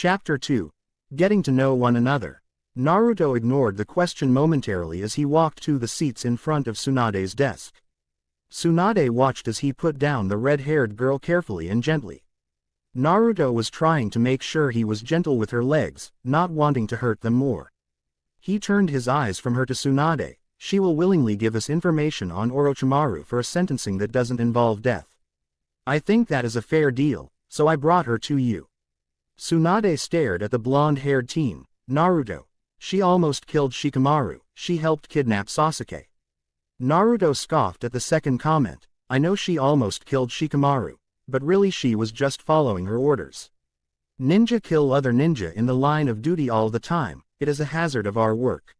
Chapter 2. Getting to know one another. Naruto ignored the question momentarily as he walked to the seats in front of Tsunade's desk. Tsunade watched as he put down the red-haired girl carefully and gently. Naruto was trying to make sure he was gentle with her legs, not wanting to hurt them more. He turned his eyes from her to Tsunade. She will willingly give us information on Orochimaru for a sentencing that doesn't involve death. I think that is a fair deal, so I brought her to you. Tsunade stared at the blonde-haired teen. Naruto. She almost killed Shikamaru. She helped kidnap Sasuke. Naruto scoffed at the second comment. I know she almost killed Shikamaru, but really she was just following her orders. Ninja kill other ninja in the line of duty all the time. It is a hazard of our work.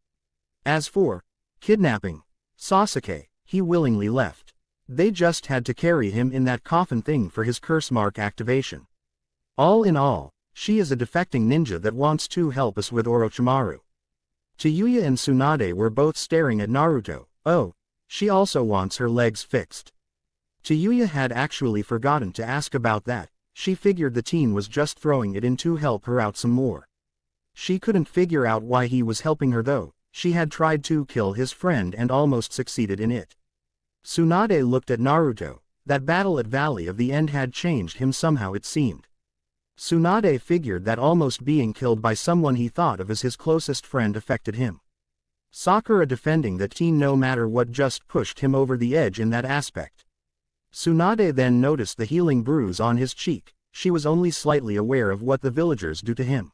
As for kidnapping Sasuke, he willingly left. They just had to carry him in that coffin thing for his curse mark activation. All in all, she is a defecting ninja that wants to help us with Orochimaru. Tayayu and Tsunade were both staring at Naruto. Oh, she also wants her legs fixed. Tayayu had actually forgotten to ask about that. She figured the teen was just throwing it in to help her out some more. She couldn't figure out why he was helping her though. She had tried to kill his friend and almost succeeded in it. Tsunade looked at Naruto. That battle at Valley of the End had changed him somehow it seemed. Tsunade figured that almost being killed by someone he thought of as his closest friend affected him. Sakura defending the teen no matter what just pushed him over the edge in that aspect. Tsunade then noticed the healing bruise on his cheek. She was only slightly aware of what the villagers do to him.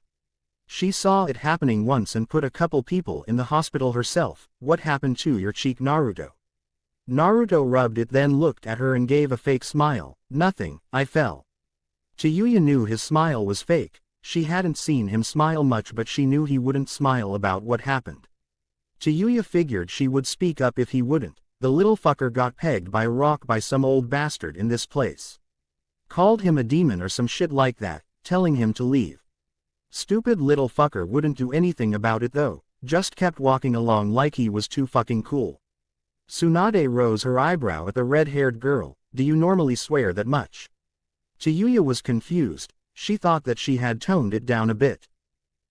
She saw it happening once and put a couple people in the hospital herself. What happened to your cheek, Naruto? Naruto rubbed it then looked at her and gave a fake smile. Nothing, I fell. Tayayu knew his smile was fake. She hadn't seen him smile much but she knew he wouldn't smile about what happened. Tayayu figured she would speak up if he wouldn't. The little fucker got pegged by a rock by some old bastard in this place. Called him a demon or some shit like that, telling him to leave. Stupid little fucker wouldn't do anything about it though, just kept walking along like he was too fucking cool. Tsunade rose her eyebrow at the red-haired girl. Do you normally swear that much? Tayayu was confused. She thought that she had toned it down a bit.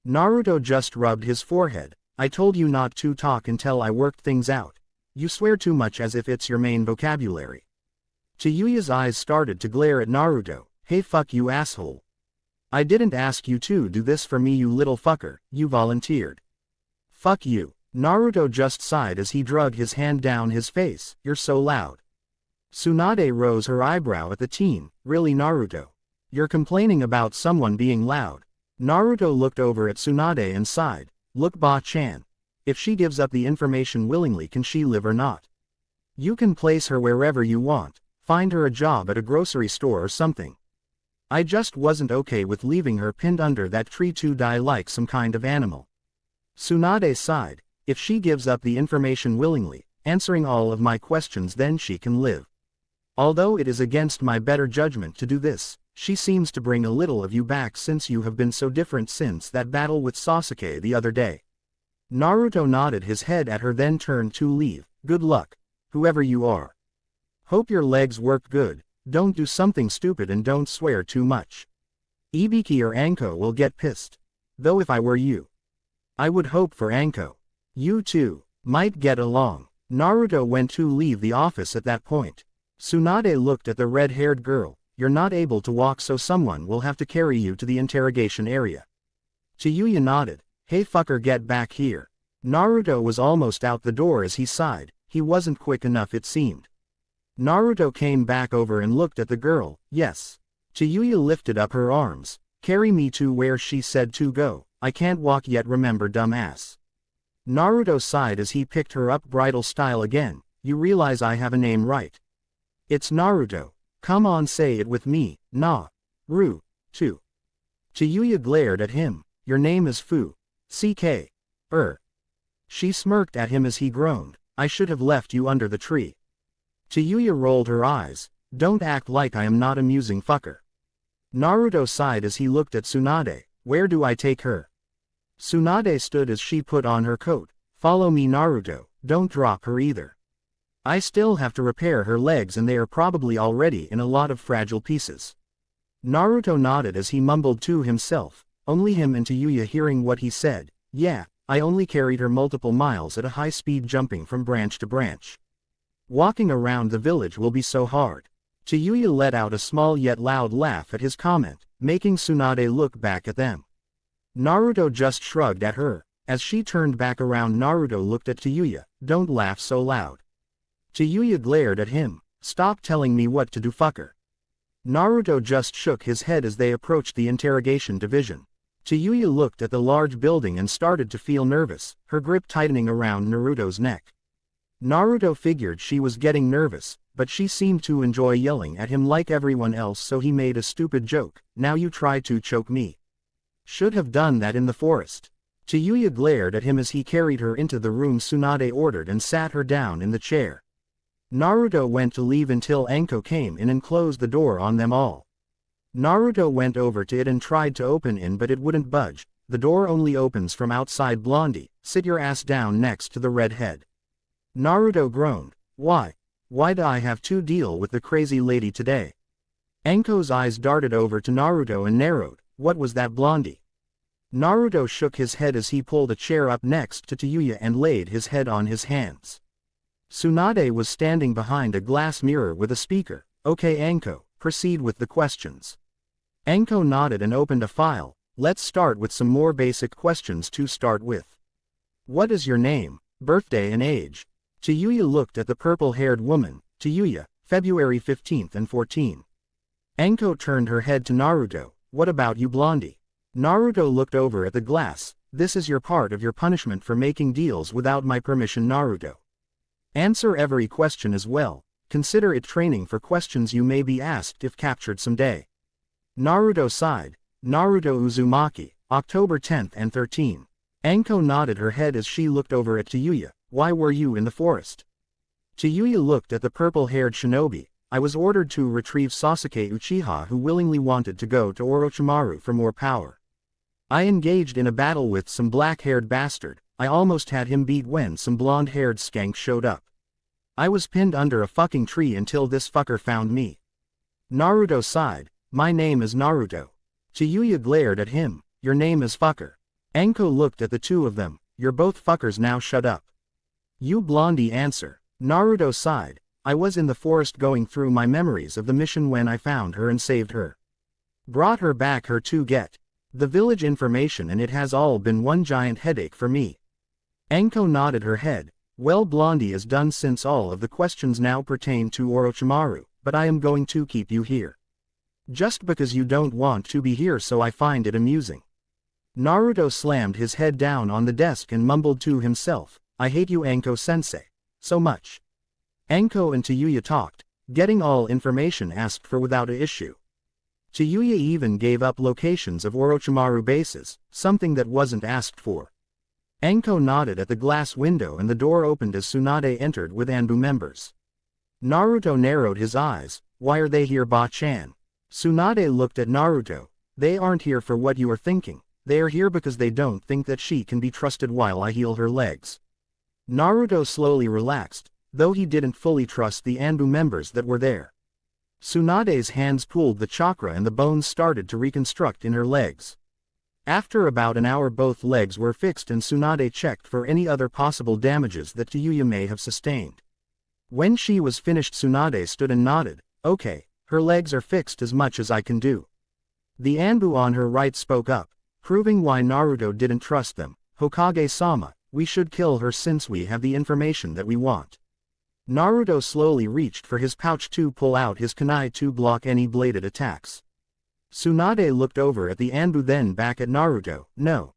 Naruto just rubbed his forehead. I told you not to talk until I worked things out. You swear too much as if it's your main vocabulary. Tayuya's eyes started to glare at Naruto. Hey fuck you asshole. I didn't ask you to do this for me you little fucker, you volunteered. Fuck you. Naruto just sighed as he drug his hand down his face. You're so loud. Tsunade rose her eyebrow at the teen. Really Naruto? You're complaining about someone being loud. Naruto looked over at Tsunade and sighed. Look Ba-chan. If she gives up the information willingly can she live or not? You can place her wherever you want. Find her a job at a grocery store or something. I just wasn't okay with leaving her pinned under that tree to die like some kind of animal. Tsunade sighed. If she gives up the information willingly, answering all of my questions then she can live. Although it is against my better judgment to do this, she seems to bring a little of you back since you have been so different since that battle with Sasuke the other day. Naruto nodded his head at her then turned to leave. Good luck, whoever you are. Hope your legs work good, don't do something stupid and don't swear too much. Ibiki or Anko will get pissed. Though if I were you, I would hope for Anko. You two might get along. Naruto went to leave the office at that point. Tsunade looked at the red-haired girl. You're not able to walk so someone will have to carry you to the interrogation area. Tayayu nodded. Hey fucker get back here. Naruto was almost out the door as he sighed. He wasn't quick enough it seemed. Naruto came back over and looked at the girl. Yes. Tayayu lifted up her arms. Carry me to where she said to go. I can't walk yet remember dumbass. Naruto sighed as he picked her up bridal style again. You realize I have a name right? It's Naruto. Come on say it with me. Na-ru-to. Tayayu glared at him. Your name is Fu. CK. She smirked at him as he groaned. I should have left you under the tree. Tayayu rolled her eyes. Don't act like I am not amusing fucker. Naruto sighed as he looked at Tsunade. Where do I take her? Tsunade stood as she put on her coat. Follow me Naruto, don't drop her either. I still have to repair her legs and they are probably already in a lot of fragile pieces. Naruto nodded as he mumbled to himself. only him and Tayayu hearing what he said. Yeah, I only carried her multiple miles at a high speed jumping from branch to branch. Walking around the village will be so hard. Tayayu let out a small yet loud laugh at his comment, making Tsunade look back at them. Naruto just shrugged at her. As she turned back around, Naruto looked at Tayayu. Don't laugh so loud. Tayayu glared at him. Stop telling me what to do, fucker. Naruto just shook his head as they approached the interrogation division. Tayayu looked at the large building and started to feel nervous, her grip tightening around Naruto's neck. Naruto figured she was getting nervous, but she seemed to enjoy yelling at him like everyone else, so he made a stupid joke. Now you try to choke me. Should have done that in the forest. Tayayu glared at him as he carried her into the room Tsunade ordered and sat her down in the chair. Naruto went to leave until Anko came in and closed the door on them all. Naruto went over to it and tried to open it, but it wouldn't budge. The door only opens from outside. Blondie, sit your ass down next to the redhead. Naruto groaned. Why? Why do I have to deal with the crazy lady today? Anko's eyes darted over to Naruto and narrowed. What was that, Blondie? Naruto shook his head as he pulled a chair up next to Tayayu and laid his head on his hands. Tsunade was standing behind a glass mirror with a speaker. Okay Anko, proceed with the questions. Anko nodded and opened a file. Let's start with some more basic questions to start with. What is your name, birthday and age? Tayayu looked at the purple-haired woman. Tayayu, February 15th and 14. Anko turned her head to Naruto. What about you, Blondie? Naruto looked over at the glass. This is your part of your punishment for making deals without my permission, Naruto. Answer every question as well. Consider it training for questions you may be asked if captured someday. Naruto sighed. Naruto Uzumaki, October 10th and 13. Anko nodded her head as she looked over at Tayayu. Why were you in the forest? Tayayu looked at the purple-haired shinobi. I was ordered to retrieve Sasuke Uchiha, who willingly wanted to go to Orochimaru for more power. I engaged in a battle with some black-haired bastard. I almost had him beat when some blonde-haired skank showed up. I was pinned under a fucking tree until this fucker found me. Naruto sighed. My name is Naruto. Tayayu glared at him. Your name is fucker. Anko looked at the two of them. You're both fuckers, now shut up. You, Blondie, answer. Naruto sighed. I was in the forest going through my memories of the mission when I found her and saved her. Brought her back here to get the village information, and it has all been one giant headache for me. Anko nodded her head. Well, Blondie is done since all of the questions now pertain to Orochimaru, but I am going to keep you here. Just because you don't want to be here, so I find it amusing. Naruto slammed his head down on the desk and mumbled to himself. I hate you, Anko-sensei. So much. Anko and Tayayu talked, getting all information asked for without a issue. Tayayu even gave up locations of Orochimaru bases, something that wasn't asked for. Anko nodded at the glass window and the door opened as Tsunade entered with Anbu members. Naruto narrowed his eyes. Why are they here, Ba-chan? Tsunade looked at Naruto. They aren't here for what you are thinking. They are here because they don't think that she can be trusted while I heal her legs. Naruto slowly relaxed, though he didn't fully trust the Anbu members that were there. Tsunade's hands pulled the chakra and the bones started to reconstruct in her legs. After about an hour, both legs were fixed and Tsunade checked for any other possible damages that Tayayu may have sustained. When she was finished, Tsunade stood and nodded. Okay, her legs are fixed, as much as I can do. The Anbu on her right spoke up, proving why Naruto didn't trust them. Hokage-sama, we should kill her since we have the information that we want. Naruto slowly reached for his pouch to pull out his kunai to block any bladed attacks. Tsunade looked over at the Anbu, then back at Naruto. No.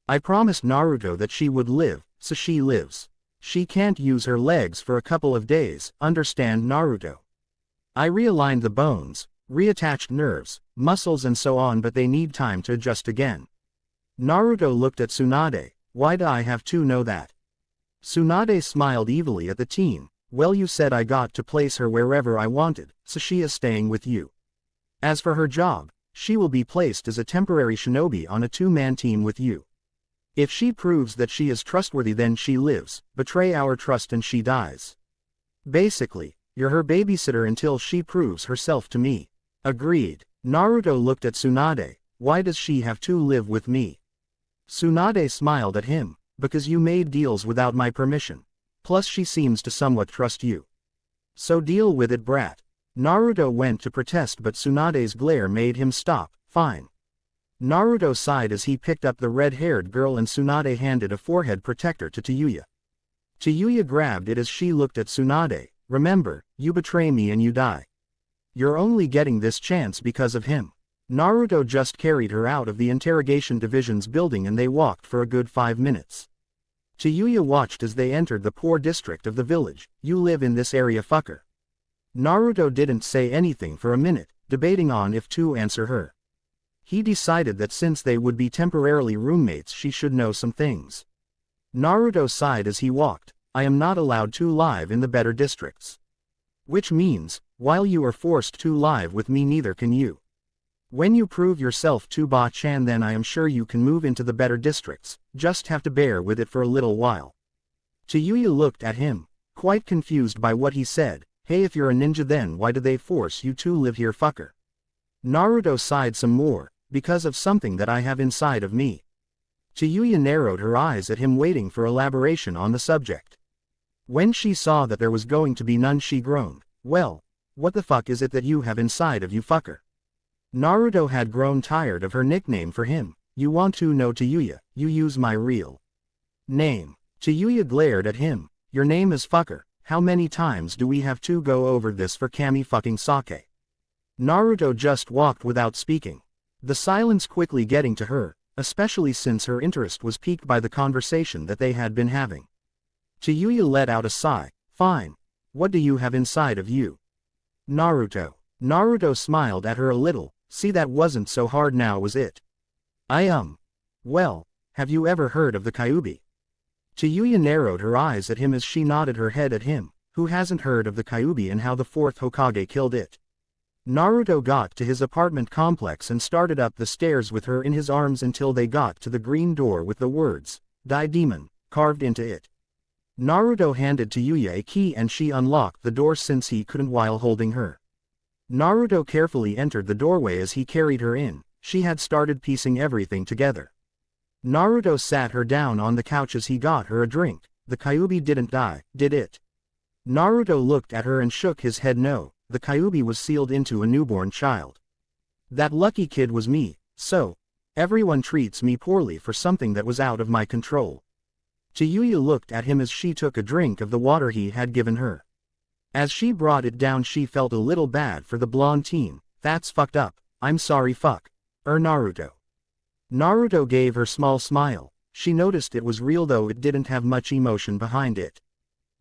I promised Naruto that she would live, so she lives. She can't use her legs for a couple of days, understand, Naruto? I realigned the bones, reattached nerves, muscles and so on, but they need time to adjust again. Naruto looked at Tsunade. Why do I have to know that? Tsunade smiled evilly at the teen. Well, you said I got to place her wherever I wanted, so she is staying with you. As for her job, she will be placed as a temporary shinobi on a two-man team with you. If she proves that she is trustworthy, then she lives. Betray our trust and she dies. Basically, you're her babysitter until she proves herself to me. Agreed. Naruto looked at Tsunade. why does she have to live with me? Tsunade smiled at him, because you made deals without my permission. Plus she seems to somewhat trust you. So deal with it, brat. Naruto went to protest, but Tsunade's glare made him stop. Fine. Naruto sighed as he picked up the red-haired girl and Tsunade handed a forehead protector to Tayayu. Tayayu grabbed it as she looked at Tsunade. Remember, you betray me and you die. You're only getting this chance because of him. Naruto just carried her out of the interrogation division's building and they walked for a good 5 minutes. Tayayu watched as they entered the poor district of the village. You live in this area, fucker. Naruto didn't say anything for a minute, debating on if to answer her. He decided that since they would be temporarily roommates she should know some things. Naruto sighed as he walked. I am not allowed to live in the better districts. Which means, while you are forced to live with me neither can you. When you prove yourself to Ba-chan then I am sure you can move into the better districts, just have to bear with it for a little while. Tayayu looked at him, quite confused by what he said. Hey, if you're a ninja then why do they force you to live here, fucker? Naruto sighed some more, because of something that I have inside of me. Tayayu narrowed her eyes at him waiting for elaboration on the subject. When she saw that there was going to be none she groaned. Well, what the fuck is it that you have inside of you, fucker? Naruto had grown tired of her nickname for him. You want to know, Tayayu, you use my real name. Tayayu glared at him. Your name is fucker. How many times do we have to go over this for Kami fucking Sake? Naruto just walked without speaking. The silence quickly getting to her, especially since her interest was piqued by the conversation that they had been having. Tayayu let out a sigh. Fine. What do you have inside of you? Naruto. Naruto smiled at her a little. See, that wasn't so hard now, was it? Well, have you ever heard of the Kyuubi? Tayayu narrowed her eyes at him as she nodded her head at him. Who hasn't heard of the Kyuubi and how the fourth Hokage killed it? Naruto got to his apartment complex and started up the stairs with her in his arms until they got to the green door with the words, Die Demon, carved into it. Naruto handed Tayayu a key and she unlocked the door since he couldn't while holding her. Naruto carefully entered the doorway as he carried her in. She had started piecing everything together. Naruto sat her down on the couch as he got her a drink. The Kyuubi didn't die, did it? Naruto looked at her and shook his head. No, the Kyuubi was sealed into a newborn child. That lucky kid was me, so everyone treats me poorly for something that was out of my control. Tayayu looked at him as she took a drink of the water he had given her. As she brought it down she felt a little bad for the blonde teen. That's fucked up. I'm sorry, fuck. Naruto. Naruto gave her small smile. She noticed it was real though it didn't have much emotion behind it.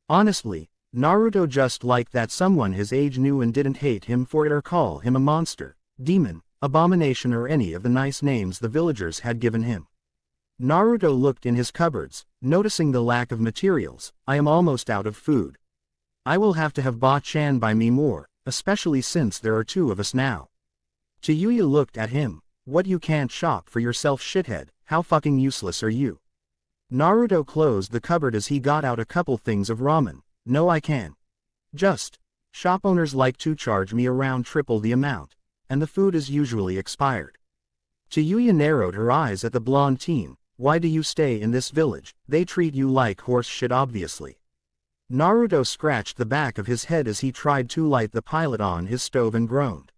Honestly, Naruto just liked that someone his age knew and didn't hate him for it or call him a monster, demon, abomination or any of the nice names the villagers had given him. Naruto looked in his cupboards, noticing the lack of materials. I am almost out of food. I will have to have Ba-chan buy me more, especially since there are 2 of us now. Tayayu looked at him. What, you can't shop for yourself, shithead? How fucking useless are you? Naruto closed the cupboard as he got out a couple things of ramen. No, I can. Just. Shop owners like to charge me around triple the amount, and the food is usually expired. Tayayu narrowed her eyes at the blonde teen. Why do you stay in this village? They treat you like horse shit obviously. Naruto scratched the back of his head as he tried to light the pilot on his stove and groaned.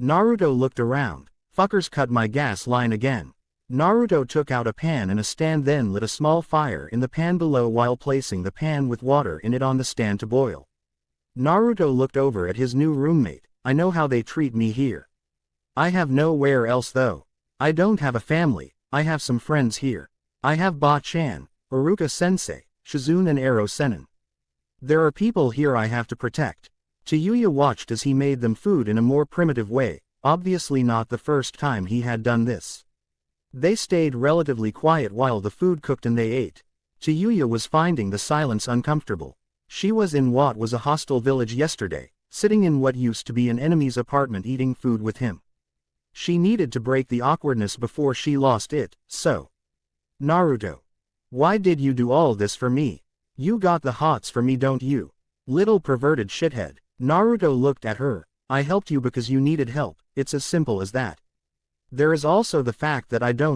Naruto looked around. Fuckers cut my gas line again. Naruto took out a pan and a stand, then lit a small fire in the pan below while placing the pan with water in it on the stand to boil. Naruto looked over at his new roommate. I know how they treat me here. I have nowhere else though. I don't have a family. I have some friends here. I have Ba-chan, Iruka-sensei, Shizune and Ero-senin. There are people here I have to protect. Tayayu watched as he made them food in a more primitive way, obviously not the first time he had done this. They stayed relatively quiet while the food cooked and they ate. Tayayu was finding the silence uncomfortable. She was in what was a hostile village yesterday, sitting in what used to be an enemy's apartment eating food with him. She needed to break the awkwardness before she lost it, so. Naruto. Why did you do all this for me? You got the hots for me, don't you? Little perverted shithead. Naruto looked at her. I helped you because you needed help, it's as simple as that. There is also the fact that I don't